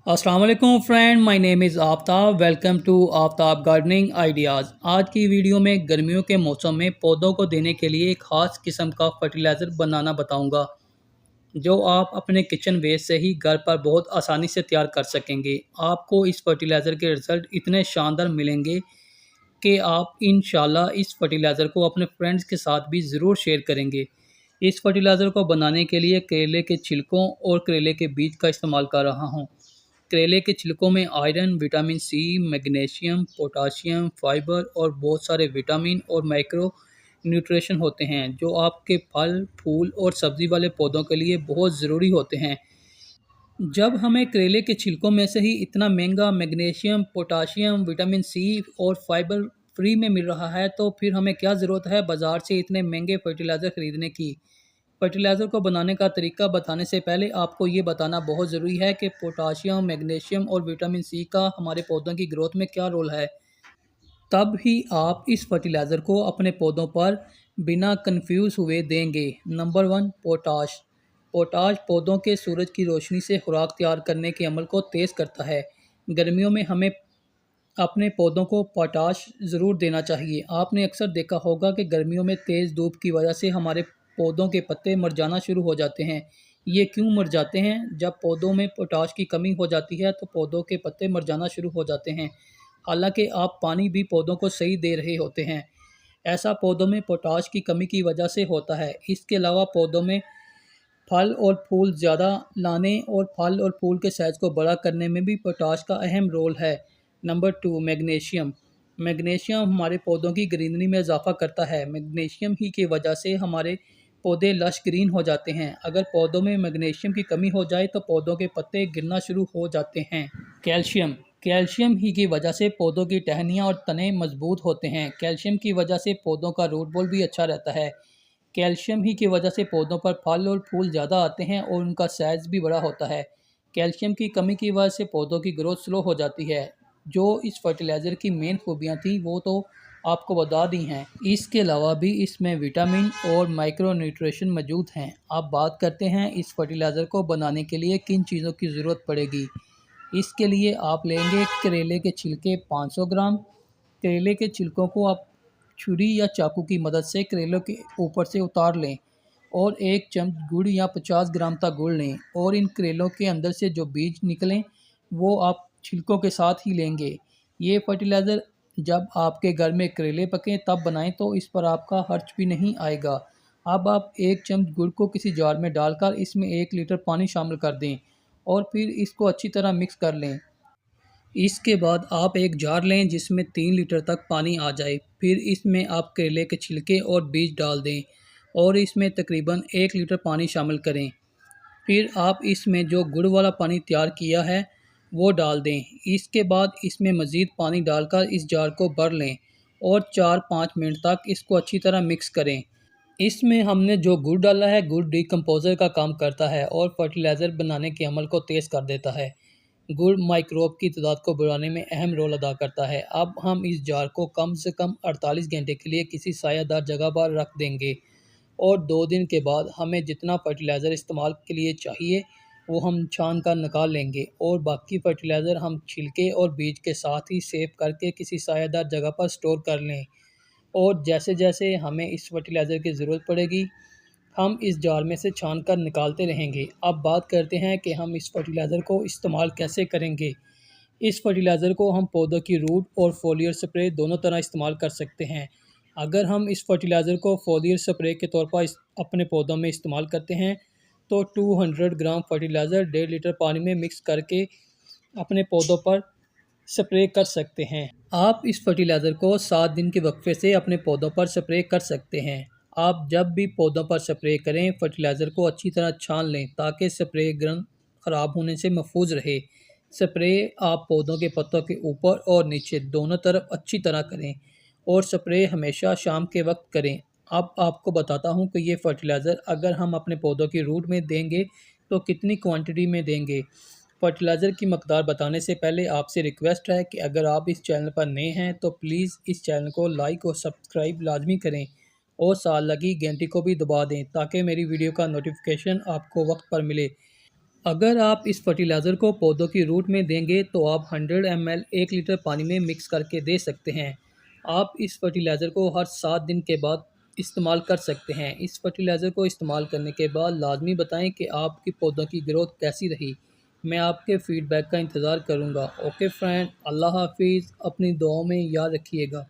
अस्सलाम वालेकुम friend, my name is Aftab. Welcome to Aftab gardening ideas. आज की वीडियो में गर्मियों के मौसम में पौधों को देने के लिए एक ख़ास किस्म का फर्टिलाइज़र बनाना बताऊंगा, जो आप अपने किचन वेस्ट से ही घर पर बहुत आसानी से तैयार कर सकेंगे। आपको इस फर्टिलाइज़र के रिज़ल्ट इतने शानदार मिलेंगे कि आप इंशाल्लाह इस फर्टिलाइज़र को अपने फ्रेंड्स के साथ भी ज़रूर शेयर करेंगे। इस फर्टिलाइज़र को बनाने के लिए करेले के छिलकों और करेले के बीज का इस्तेमाल कर रहा हूँ। करेले के छिलकों में iron, vitamin C, magnesium, potassium, fibre और बहुत सारे विटामिन और माइक्रो न्यूट्रिशन होते हैं, जो आपके फल, फूल और सब्ज़ी वाले पौधों के लिए बहुत ज़रूरी होते हैं। जब हमें करेले के छिलकों में से ही इतना महंगा मैग्नीशियम, पोटाशियम, विटामिन सी और फाइबर फ्री में मिल रहा है, तो फिर हमें क्या ज़रूरत है बाज़ार से इतने महंगे फर्टिलाइज़र ख़रीदने की। फर्टिलाइज़र को बनाने का तरीका बताने से पहले आपको ये बताना बहुत ज़रूरी है कि पोटाशियम, मैग्नीशियम और विटामिन सी का हमारे पौधों की ग्रोथ में क्या रोल है। तब ही आप इस फर्टिलाइज़र को अपने पौधों पर बिना कंफ्यूज हुए देंगे। Number one, potash. पोटाश पौधों के सूरज की रोशनी से खुराक तैयार करने के अमल को तेज़ करता है। गर्मियों में हमें अपने पौधों को पोटाश ज़रूर देना चाहिए। आपने अक्सर देखा होगा कि गर्मियों में तेज़ धूप की वजह से हमारे पौधों के पत्ते मुरझाना शुरू हो जाते हैं। ये क्यों मुरझाते हैं? जब पौधों में पोटाश की कमी हो जाती है तो पौधों के पत्ते मुरझाना शुरू हो जाते हैं। हालांकि आप पानी भी पौधों को सही दे रहे होते हैं। ऐसा पौधों में पोटाश की कमी की वजह से होता है। इसके अलावा पौधों में फल और फूल ज़्यादा लाने और फल और फूल के साइज़ को बड़ा करने में भी पोटाश का अहम रोल है। Number two, magnesium. मैग्नीशियम हमारे पौधों की ग्रीनरी में इजाफा करता है। मैग्नीशियम ही की वजह से हमारे पौधे लश ग्रीन हो जाते हैं। अगर पौधों में मैग्नीशियम की कमी हो जाए तो पौधों के पत्ते गिरना शुरू हो जाते हैं। कैल्शियम। कैल्शियम ही की वजह से पौधों की टहनियाँ और तने मजबूत होते हैं। कैल्शियम की वजह से पौधों का रूट बॉल भी अच्छा रहता है। कैल्शियम ही की वजह से पौधों पर फल और फूल ज़्यादा आते हैं और उनका साइज़ भी बड़ा होता है। कैल्शियम की कमी की वजह से पौधों की ग्रोथ स्लो हो जाती है। जो इस फर्टिलाइज़र की मेन खूबियाँ थी वो तो आपको बता दी हैं। इसके अलावा भी इसमें विटामिन और माइक्रो न्यूट्रिशन मौजूद हैं। अब बात करते हैं इस फर्टिलाइज़र को बनाने के लिए किन चीज़ों की ज़रूरत पड़ेगी। इसके लिए आप लेंगे करेले के छिलके 500 ग्राम। करेले के छिलकों को आप छुरी या चाकू की मदद से करेलों के ऊपर से उतार लें और एक चम्मच गुड़ या 50 ग्राम तक गुड़ लें और इन करेलों के अंदर से जो बीज निकलें वो आप छिलकों के साथ ही लेंगे। ये फर्टिलाइज़र जब आपके घर में करेले पकें तब बनाएं तो इस पर आपका खर्च भी नहीं आएगा। अब आप एक चम्मच गुड़ को किसी जार में डालकर इसमें 1 लीटर पानी शामिल कर दें और फिर इसको अच्छी तरह मिक्स कर लें। इसके बाद आप एक जार लें जिसमें 3 लीटर तक पानी आ जाए। फिर इसमें आप करेले के छिलके और बीज डाल दें और इसमें तकरीबन 1 लीटर पानी शामिल करें। फिर आप इसमें जो गुड़ वाला पानी तैयार किया है वो डाल दें। इसके बाद इसमें मज़ीद पानी डालकर इस जार को भर लें और 4-5 मिनट तक इसको अच्छी तरह मिक्स करें। इसमें हमने जो गुड़ डाला है, गुड़ डिकम्पोज़र का काम करता है और फर्टिलाइज़र बनाने के अमल को तेज़ कर देता है। गुड़ माइक्रोब की तादाद को बढ़ाने में अहम रोल अदा करता है। अब हम इस जार को कम से कम 48 घंटे के लिए किसी सायादार जगह पर रख देंगे और 2 दिन के बाद हमें जितना फर्टिलाइज़र इस्तेमाल के लिए चाहिए वो हम छान कर निकाल लेंगे और बाकी फर्टिलाइज़र हम छिलके और बीज के साथ ही सेव करके किसी सायादार जगह पर स्टोर कर लें और जैसे जैसे हमें इस फर्टिलाइज़र की ज़रूरत पड़ेगी हम इस जार में से छान कर निकालते रहेंगे। अब बात करते हैं कि हम इस फर्टिलाइज़र को इस्तेमाल कैसे करेंगे। इस फर्टिलाइज़र को हम पौधों की रूट और फोलियर स्प्रे दोनों तरह इस्तेमाल कर सकते हैं। अगर हम इस फर्टिलाइज़र को फोलियर स्प्रे के तौर पर अपने पौधों में इस्तेमाल करते हैं तो 200 ग्राम फर्टिलाइज़र 1.5 लीटर पानी में मिक्स करके अपने पौधों पर स्प्रे कर सकते हैं। आप इस फर्टिलाइज़र को 7 दिन के वक्फे से अपने पौधों पर स्प्रे कर सकते हैं। आप जब भी पौधों पर स्प्रे करें फर्टिलाइज़र को अच्छी तरह छान लें ताकि स्प्रे गन ख़राब होने से महफूज रहे। स्प्रे आप पौधों के पत्तों के ऊपर और नीचे दोनों तरफ अच्छी तरह करें और स्प्रे हमेशा शाम के वक्त करें। अब आपको बताता हूँ कि ये फर्टिलाइज़र अगर हम अपने पौधों की रूट में देंगे तो कितनी क्वांटिटी में देंगे। फर्टिलाइज़र की मकदार बताने से पहले आपसे रिक्वेस्ट है कि अगर आप इस चैनल पर नए हैं तो प्लीज़ इस चैनल को लाइक और सब्सक्राइब लाजमी करें और साथ लगी घंटी को भी दबा दें ताकि मेरी वीडियो का नोटिफिकेशन आपको वक्त पर मिले। अगर आप इस फर्टिलाइज़र को पौधों की रूट में देंगे तो आप 100 ml 1 लीटर पानी में मिक्स करके दे सकते हैं। आप इस फर्टिलाइज़र को हर 7 दिन के बाद इस्तेमाल कर सकते हैं। इस फर्टिलाइज़र को इस्तेमाल करने के बाद लाजमी बताएं कि आपकी पौधों की ग्रोथ कैसी रही। मैं आपके फ़ीडबैक का इंतज़ार करूँगा। ओके फ्रेंड, अल्लाह हाफिज़। अपनी दुआओं में याद रखिएगा।